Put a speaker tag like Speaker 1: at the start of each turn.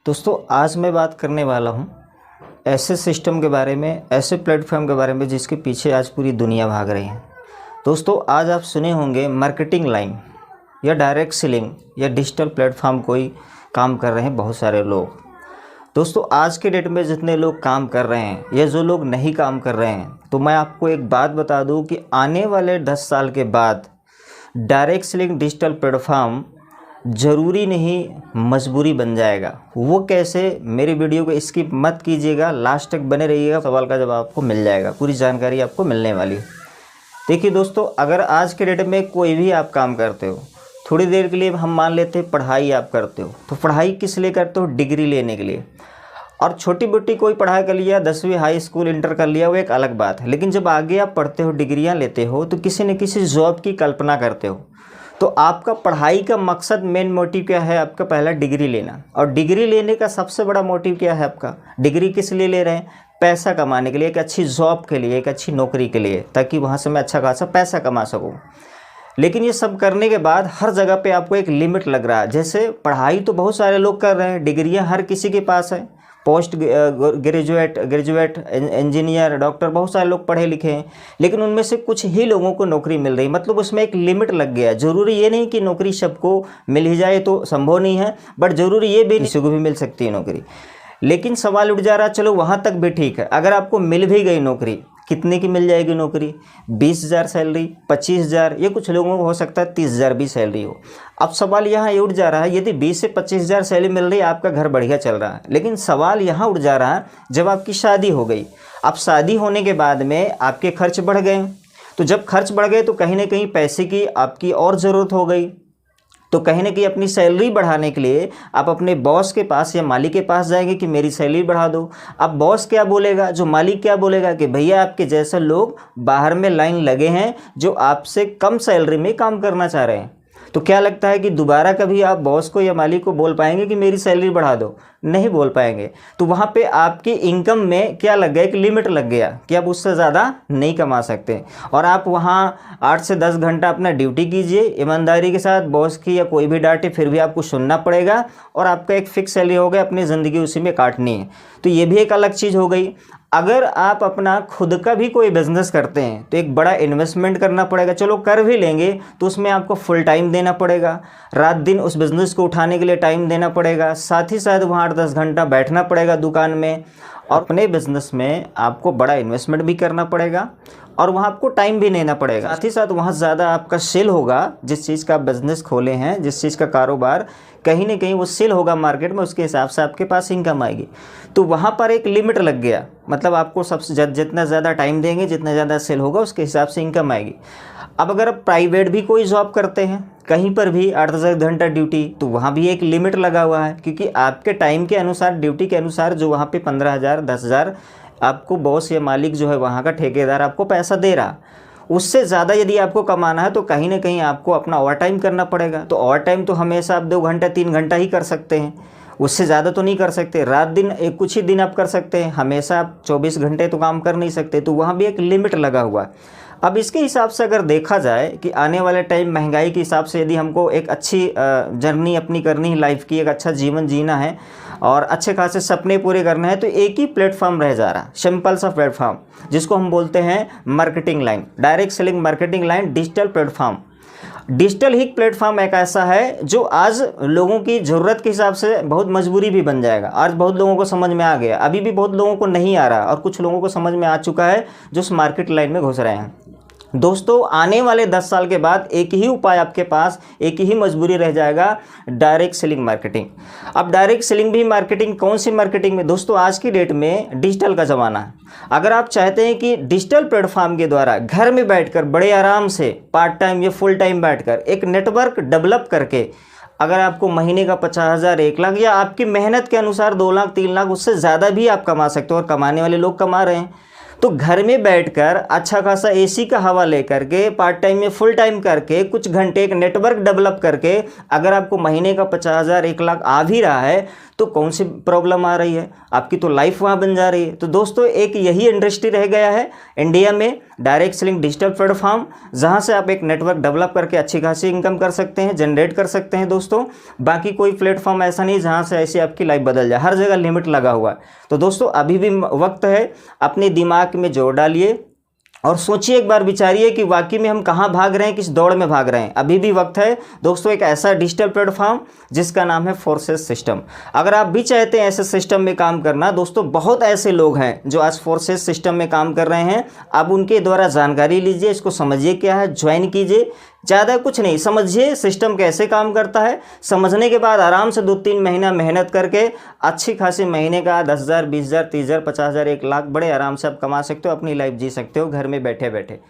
Speaker 1: दोस्तों आज मैं बात करने वाला हूँ ऐसे सिस्टम के बारे में, ऐसे प्लेटफॉर्म के बारे में जिसके पीछे आज पूरी दुनिया भाग रही है। दोस्तों आज आप सुने होंगे मार्केटिंग लाइन या डायरेक्ट सेलिंग या डिजिटल प्लेटफॉर्म कोई काम कर रहे हैं बहुत सारे लोग। दोस्तों आज के डेट में जितने लोग काम कर रहे हैं या जो लोग नहीं काम कर रहे हैं, तो मैं आपको एक बात बता दूं कि आने वाले 10 साल के बाद डायरेक्ट सेलिंग डिजिटल प्लेटफॉर्म ज़रूरी नहीं मजबूरी बन जाएगा। वो कैसे, मेरी वीडियो को स्किप मत कीजिएगा, लास्ट तक बने रहिएगा, सवाल का जवाब आपको मिल जाएगा, पूरी जानकारी आपको मिलने वाली है। देखिए दोस्तों, अगर आज के डेट में कोई भी आप काम करते हो, थोड़ी देर के लिए हम मान लेते हैं पढ़ाई आप करते हो, तो पढ़ाई किस लिए करते हो? डिग्री लेने के लिए। और छोटी मोटी कोई पढ़ाई कर लिया, 10वीं हाई स्कूल इंटर कर लिया, वो एक अलग बात है। लेकिन जब आगे आप पढ़ते हो, डिग्रियां लेते हो, तो किसी न किसी जॉब की कल्पना करते हो। तो आपका पढ़ाई का मकसद, मेन मोटिव क्या है? आपका पहला डिग्री लेना। और डिग्री लेने का सबसे बड़ा मोटिव क्या है आपका? डिग्री किस लिए ले रहे हैं? पैसा कमाने के लिए, एक अच्छी जॉब के लिए, एक अच्छी नौकरी के लिए, ताकि वहाँ से मैं अच्छा खासा पैसा कमा सकूँ। लेकिन ये सब करने के बाद हर जगह पे आपको एक लिमिट लग रहा है। जैसे पढ़ाई तो बहुत सारे लोग कर रहे हैं, डिग्रियां हर किसी के पास है, पोस्ट ग्रेजुएट, इंजीनियर, डॉक्टर, बहुत सारे लोग पढ़े लिखे हैं, लेकिन उनमें से कुछ ही लोगों को नौकरी मिल रही। मतलब उसमें एक लिमिट लग गया। ज़रूरी ये नहीं कि नौकरी सबको मिल ही जाए, तो संभव नहीं है, बट ज़रूरी ये भी किसी को भी मिल सकती है नौकरी। लेकिन सवाल उठ जा रहा है, चलो वहाँ तक भी ठीक है, अगर आपको मिल भी गई नौकरी, कितने की मिल जाएगी नौकरी? 20,000 सैलरी, 25,000, ये कुछ लोगों को हो सकता है 30,000 भी सैलरी हो। अब सवाल यहाँ ये उठ जा रहा है, यदि 20 से 25,000 सैलरी मिल रही है, आपका घर बढ़िया चल रहा है। लेकिन सवाल यहाँ उठ जा रहा है, जब आपकी शादी हो गई, अब शादी होने के बाद में आपके खर्च बढ़ गए। तो जब खर्च बढ़ गए तो कहीं ना कहीं पैसे की आपकी और ज़रूरत हो गई। तो कहीं ना कहीं अपनी सैलरी बढ़ाने के लिए आप अपने बॉस के पास या मालिक के पास जाएंगे कि मेरी सैलरी बढ़ा दो। अब बॉस क्या बोलेगा, जो मालिक क्या बोलेगा कि भैया आपके जैसे लोग बाहर में लाइन लगे हैं जो आपसे कम सैलरी में काम करना चाह रहे हैं। तो क्या लगता है कि दोबारा कभी आप बॉस को या मालिक को बोल पाएंगे कि मेरी सैलरी बढ़ा दो? नहीं बोल पाएंगे। तो वहाँ पे आपकी इनकम में क्या लग गया? एक लिमिट लग गया कि आप उससे ज़्यादा नहीं कमा सकते। और आप वहाँ 8 से 10 घंटा अपना ड्यूटी कीजिए ईमानदारी के साथ, बॉस की या कोई भी डांटे फिर भी आपको सुनना पड़ेगा, और आपका एक फिक्स सैलरी हो गया, अपनी ज़िंदगी उसी में काटनी है। तो ये भी एक अलग चीज़ हो गई। अगर आप अपना खुद का भी कोई बिजनेस करते हैं तो एक बड़ा इन्वेस्टमेंट करना पड़ेगा। चलो कर भी लेंगे तो उसमें आपको फुल टाइम देना पड़ेगा, रात दिन उस बिज़नेस को उठाने के लिए टाइम देना पड़ेगा, साथ ही साथ वहाँ 8-10 घंटा बैठना पड़ेगा दुकान में, और अपने बिज़नेस में आपको बड़ा इन्वेस्टमेंट भी करना पड़ेगा, और वहाँ आपको टाइम भी देना पड़ेगा। साथ ही साथ वहाँ ज़्यादा आपका सेल होगा, जिस चीज़ का बिज़नेस खोले हैं, जिस चीज़ का कारोबार, कहीं ना कहीं वो सेल होगा मार्केट में, उसके हिसाब से आपके पास इनकम आएगी। तो वहाँ पर एक लिमिट लग गया। मतलब आपको सबसे जितना ज़्यादा टाइम देंगे, जितना ज़्यादा सेल होगा, उसके हिसाब से इनकम आएगी। अब अगर आप प्राइवेट भी कोई जॉब करते हैं, कहीं पर भी 8-10 घंटा ड्यूटी, तो वहाँ भी एक लिमिट लगा हुआ है, क्योंकि आपके टाइम के अनुसार, ड्यूटी के अनुसार जो वहाँ पे 15,000, 10,000 आपको बॉस या मालिक जो है वहाँ का ठेकेदार आपको पैसा दे रहा, उससे ज़्यादा यदि आपको कमाना है तो कहीं ना कहीं आपको अपना ओवर टाइम करना पड़ेगा। तो ओवर टाइम तो हमेशा आप 2 घंटा 3 घंटा ही कर सकते हैं, उससे ज़्यादा तो नहीं कर सकते। रात दिन कुछ ही दिन आप कर सकते हैं, हमेशा आप 24 घंटे तो काम कर नहीं सकते। तो वहाँ भी एक लिमिट लगा हुआ है। अब इसके हिसाब से अगर देखा जाए कि आने वाले टाइम महंगाई के हिसाब से यदि हमको एक अच्छी जर्नी अपनी करनी है, लाइफ की एक अच्छा जीवन जीना है और अच्छे खासे सपने पूरे करने हैं, तो एक ही प्लेटफॉर्म रह जा रहा है, सिंपल सा प्लेटफॉर्म, जिसको हम बोलते हैं marketing line, direct selling marketing line, digital platform. Digital ही प्लेटफॉर्म एक ऐसा है जो आज लोगों की ज़रूरत के हिसाब से बहुत मजबूरी भी बन जाएगा। आज बहुत लोगों को समझ में आ गया, अभी भी बहुत लोगों को नहीं आ रहा, और कुछ लोगों को समझ में आ चुका है जो उस मार्केट लाइन में घुस रहे हैं। दोस्तों आने वाले 10 साल के बाद एक ही उपाय आपके पास, एक ही मजबूरी रह जाएगा, डायरेक्ट सेलिंग मार्केटिंग। अब डायरेक्ट सेलिंग भी मार्केटिंग, कौन सी मार्केटिंग में? दोस्तों आज की डेट में डिजिटल का ज़माना है। अगर आप चाहते हैं कि डिजिटल प्लेटफॉर्म के द्वारा घर में बैठकर बड़े आराम से पार्ट टाइम या फुल टाइम बैठकर एक नेटवर्क डेवलप करके, अगर आपको महीने का 50,000, 1 लाख, या आपकी मेहनत के अनुसार 2 लाख, 3 लाख, उससे ज़्यादा भी आप कमा सकते हो, और कमाने वाले लोग कमा रहे हैं। तो घर में बैठकर अच्छा खासा एसी का हवा लेकर के, पार्ट टाइम में फुल टाइम करके, कुछ घंटे एक नेटवर्क डेवलप करके, अगर आपको महीने का 50,000, 1 लाख आ भी रहा है, तो कौन सी प्रॉब्लम आ रही है? आपकी तो लाइफ वहाँ बन जा रही है। तो दोस्तों एक यही इंडस्ट्री रह गया है इंडिया में, डायरेक्ट सेलिंग डिजिटल प्लेटफॉर्म, जहां से आप एक नेटवर्क डेवलप करके अच्छी खासी इनकम कर सकते हैं, जनरेट कर सकते हैं दोस्तों। बाकी कोई प्लेटफॉर्म ऐसा नहीं जहां से ऐसी आपकी लाइफ बदल जाए, हर जगह लिमिट लगा हुआ है। तो दोस्तों अभी भी वक्त है, अपने दिमाग में जोर डालिए और सोचिए, एक बार विचारिए कि वाकई में हम कहाँ भाग रहे हैं, किस दौड़ में भाग रहे हैं। अभी भी वक्त है दोस्तों, एक ऐसा डिजिटल प्लेटफॉर्म जिसका नाम है फोर्सेस सिस्टम। अगर आप भी चाहते हैं ऐसे सिस्टम में काम करना, दोस्तों बहुत ऐसे लोग हैं जो आज फोर्सेस सिस्टम में काम कर रहे हैं। आप उनके द्वारा जानकारी लीजिए, इसको समझिए क्या है, ज्वाइन कीजिए। ज़्यादा कुछ नहीं, समझिए सिस्टम कैसे काम करता है। समझने के बाद आराम से 2-3 महीना मेहनत करके अच्छी खासी महीने का 10,000, 20,000, 30,000, 50,000, 1 लाख बड़े आराम से आप कमा सकते हो, अपनी लाइफ जी सकते हो घर में बैठे बैठे।